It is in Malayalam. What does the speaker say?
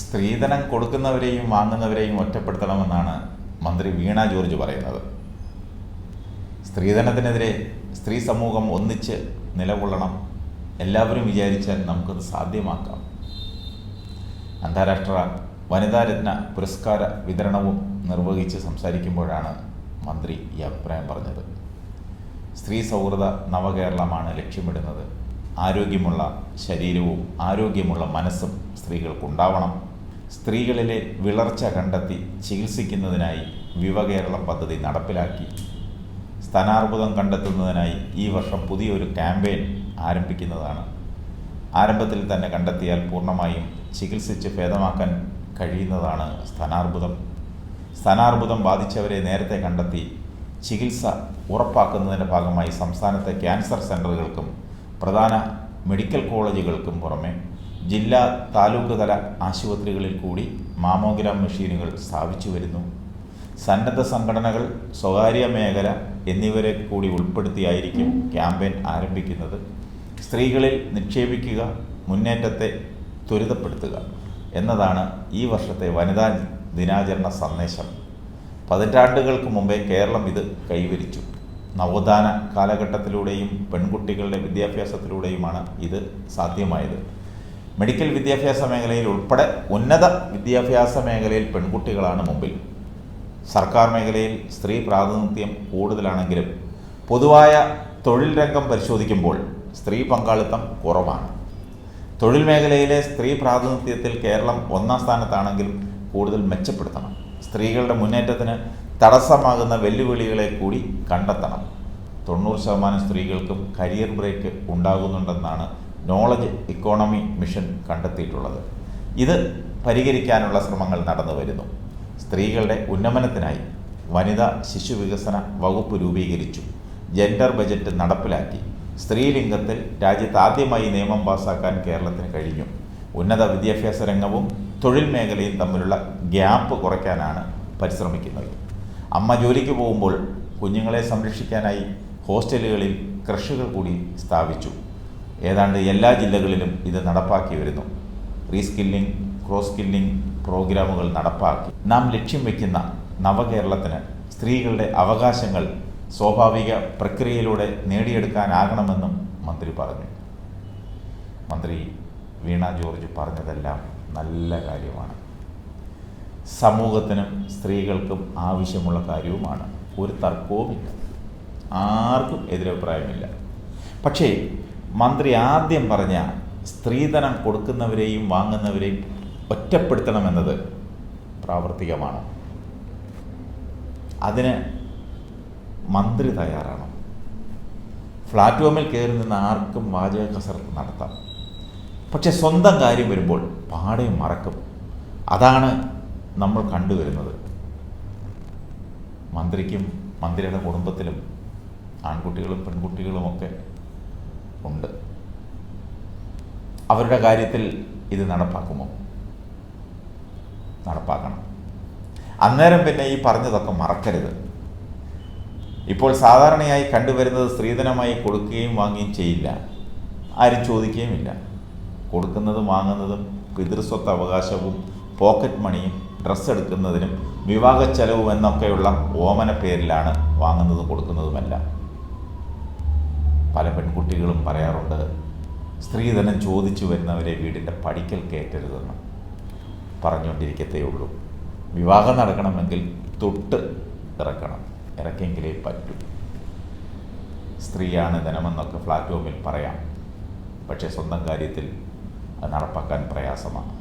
സ്ത്രീധനം കൊടുക്കുന്നവരെയും വാങ്ങുന്നവരെയും ഒറ്റപ്പെടുത്തണമെന്നാണ് മന്ത്രി വീണ ജോർജ് പറയുന്നത്. സ്ത്രീധനത്തിനെതിരെ സ്ത്രീ സമൂഹം ഒന്നിച്ച് നിലകൊള്ളണം. എല്ലാവരും വിചാരിച്ചാൽ നമുക്കത് സാധ്യമാക്കാം. അന്താരാഷ്ട്ര വനിതാരത്ന പുരസ്കാര വിതരണവും നിർവഹിച്ച് സംസാരിക്കുമ്പോഴാണ് മന്ത്രി ഈ അഭിപ്രായം പറഞ്ഞത്. സ്ത്രീ സൗഹൃദ നവകേരളമാണ് ലക്ഷ്യമിടുന്നത്. ആരോഗ്യമുള്ള ശരീരവും ആരോഗ്യമുള്ള മനസ്സും സ്ത്രീകൾക്കുണ്ടാവണം. സ്ത്രീകളിലെ വിളർച്ച കണ്ടെത്തി ചികിത്സിക്കുന്നതിനായി യുവകേരളം പദ്ധതി നടപ്പിലാക്കി. സ്തനാർബുദം കണ്ടെത്തുന്നതിനായി ഈ വർഷം പുതിയൊരു ക്യാമ്പയിൻ ആരംഭിക്കുന്നതാണ്. ആരംഭത്തിൽ തന്നെ കണ്ടെത്തിയാൽ പൂർണ്ണമായും ചികിത്സിച്ച് ഭേദമാക്കാൻ കഴിയുന്നതാണ് സ്തനാർബുദം. സ്തനാർബുദം ബാധിച്ചവരെ നേരത്തെ കണ്ടെത്തി ചികിത്സ ഉറപ്പാക്കുന്നതിൻ്റെ ഭാഗമായി സംസ്ഥാനത്തെ ക്യാൻസർ സെൻ്ററുകൾക്കും പ്രധാന മെഡിക്കൽ കോളേജുകൾക്കും പുറമെ ജില്ലാ താലൂക്ക് തല ആശുപത്രികളിൽ കൂടി മാമോഗ്രാം മെഷീനുകൾ സ്ഥാപിച്ചു വരുന്നു. സന്നദ്ധ സംഘടനകൾ, സ്വകാര്യ മേഖല എന്നിവരെ കൂടി ഉൾപ്പെടുത്തിയായിരിക്കും ക്യാമ്പയിൻ ആരംഭിക്കുന്നത്. സ്ത്രീകളിൽ നിക്ഷേപിക്കുക, മുന്നേറ്റത്തെ ത്വരിതപ്പെടുത്തുക എന്നതാണ് ഈ വർഷത്തെ വനിതാ ദിനാചരണ സന്ദേശം. പതിറ്റാണ്ടുകൾക്ക് മുമ്പേ കേരളം ഇത് കൈവരിച്ചു. നവോത്ഥാന കാലഘട്ടത്തിലൂടെയും പെൺകുട്ടികളുടെ വിദ്യാഭ്യാസത്തിലൂടെയുമാണ് ഇത് സാധ്യമായത്. മെഡിക്കൽ വിദ്യാഭ്യാസ മേഖലയിൽ ഉൾപ്പെടെ ഉന്നത വിദ്യാഭ്യാസ മേഖലയിൽ പെൺകുട്ടികളാണ് മുമ്പിൽ. സർക്കാർ മേഖലയിൽ സ്ത്രീ പ്രാതിനിധ്യം കൂടുതലാണെങ്കിലും പൊതുവായ തൊഴിൽ രംഗം പരിശോധിക്കുമ്പോൾ സ്ത്രീ പങ്കാളിത്തം കുറവാണ്. തൊഴിൽ മേഖലയിലെ സ്ത്രീ പ്രാതിനിധ്യത്തിൽ കേരളം ഒന്നാം സ്ഥാനത്താണെങ്കിലും കൂടുതൽ മെച്ചപ്പെടുത്തണം. സ്ത്രീകളുടെ മുന്നേറ്റത്തിന് തടസ്സമാകുന്ന വെല്ലുവിളികളെ കൂടി കണ്ടെത്തണം. 90% സ്ത്രീകൾക്കും കരിയർ ബ്രേക്ക് ഉണ്ടാകുന്നുണ്ടെന്നാണ് നോളജ് ഇക്കോണമി മിഷൻ കണ്ടെത്തിയിട്ടുള്ളത്. ഇത് പരിഹരിക്കാനുള്ള ശ്രമങ്ങൾ നടന്നു വരുന്നു. സ്ത്രീകളുടെ ഉന്നമനത്തിനായി വനിതാ ശിശു വികസന വകുപ്പ് രൂപീകരിച്ചു. ജെൻഡർ ബജറ്റ് നടപ്പിലാക്കി. സ്ത്രീലിംഗത്തിൽ രാജ്യത്ത് ആദ്യമായി നിയമം പാസാക്കാൻ കേരളത്തിന് കഴിഞ്ഞു. ഉന്നത വിദ്യാഭ്യാസ രംഗവും തൊഴിൽ മേഖലയും തമ്മിലുള്ള ഗ്യാപ്പ് കുറയ്ക്കാനാണ് പരിശ്രമിക്കുന്നത്. അമ്മ ജോലിക്ക് പോകുമ്പോൾ കുഞ്ഞുങ്ങളെ സംരക്ഷിക്കാനായി ഹോസ്റ്റലുകളിൽ ക്രഷുകൾ കൂടി സ്ഥാപിച്ചു. ഏതാണ്ട് എല്ലാ ജില്ലകളിലും ഇത് നടപ്പാക്കി വരുന്നു. റീസ്കില്ലിംഗ്, ക്രോസ് സ്കില്ലിംഗ് പ്രോഗ്രാമുകൾ നടപ്പാക്കി. നാം ലക്ഷ്യം വയ്ക്കുന്ന നവകേരളത്തിന് സ്ത്രീകളുടെ അവകാശങ്ങൾ സ്വാഭാവിക പ്രക്രിയയിലൂടെ നേടിയെടുക്കാനാകണമെന്നും മന്ത്രി പറഞ്ഞു. മന്ത്രി വീണ ജോർജ് പറഞ്ഞതെല്ലാം നല്ല കാര്യമാണ്. സമൂഹത്തിനും സ്ത്രീകൾക്കും ആവശ്യമുള്ള കാര്യവുമാണ്. ഒരു തർക്കവുമില്ല, ആർക്കും എതിരഭിപ്രായമില്ല. പക്ഷേ മന്ത്രി ആദ്യം പറഞ്ഞ സ്ത്രീധനം കൊടുക്കുന്നവരെയും വാങ്ങുന്നവരെയും ഒറ്റപ്പെടുത്തണമെന്നത് പ്രാവർത്തികമാണ്. അതിന് മന്ത്രി തയ്യാറാണ്. പ്ലാറ്റ്ഫോമിൽ കയറി നിന്ന് ആർക്കും വാചക കസരത്ത് നടത്താം. പക്ഷെ സ്വന്തം കാര്യം വരുമ്പോൾ പാടെ മറക്കും. അതാണ് നമ്മൾ കണ്ടുവരുന്നത്. മന്ത്രിക്കും മന്ത്രിയുടെ കുടുംബത്തിലും ആൺകുട്ടികളും പെൺകുട്ടികളുമൊക്കെ ഉണ്ട്. അവരുടെ കാര്യത്തിൽ ഇത് നടപ്പാക്കുമോ? നടപ്പാക്കണം. അന്നേരം പിന്നെ ഈ പറഞ്ഞതൊക്കെ മറക്കരുത്. ഇപ്പോൾ സാധാരണയായി കണ്ടുവരുന്നത് സ്ത്രീധനമായി കൊടുക്കുകയും വാങ്ങുകയും ചെയ്യില്ല. ആരും ചോദിക്കുകയുമില്ല. കൊടുക്കുന്നതും വാങ്ങുന്നതും പിതൃസ്വത്ത് അവകാശവും പോക്കറ്റ് മണിയും ഡ്രസ്സ് എടുക്കുന്നതിനും വിവാഹ ചെലവും എന്നൊക്കെയുള്ള ഓമന പേരിലാണ് വാങ്ങുന്നതും കൊടുക്കുന്നതുമെല്ലാം. പല പെൺകുട്ടികളും പറയാറുണ്ട്, സ്ത്രീധനം ചോദിച്ചു വരുന്നവരെ വീടിൻ്റെ പടിക്കൽ കയറ്റരുതെന്ന്. പറഞ്ഞുകൊണ്ടിരിക്കത്തേ ഉള്ളൂ. വിവാഹം നടക്കണമെങ്കിൽ തൊട്ട് ഇറക്കണം, ഇറക്കിയെങ്കിലേ പറ്റൂ. സ്ത്രീയാണ് ധനമെന്നൊക്കെ പ്ലാറ്റ്ഫോമിൽ പറയാം. പക്ഷേ സ്വന്തം കാര്യത്തിൽ അത് നടപ്പാക്കാൻ പ്രയാസമാണ്.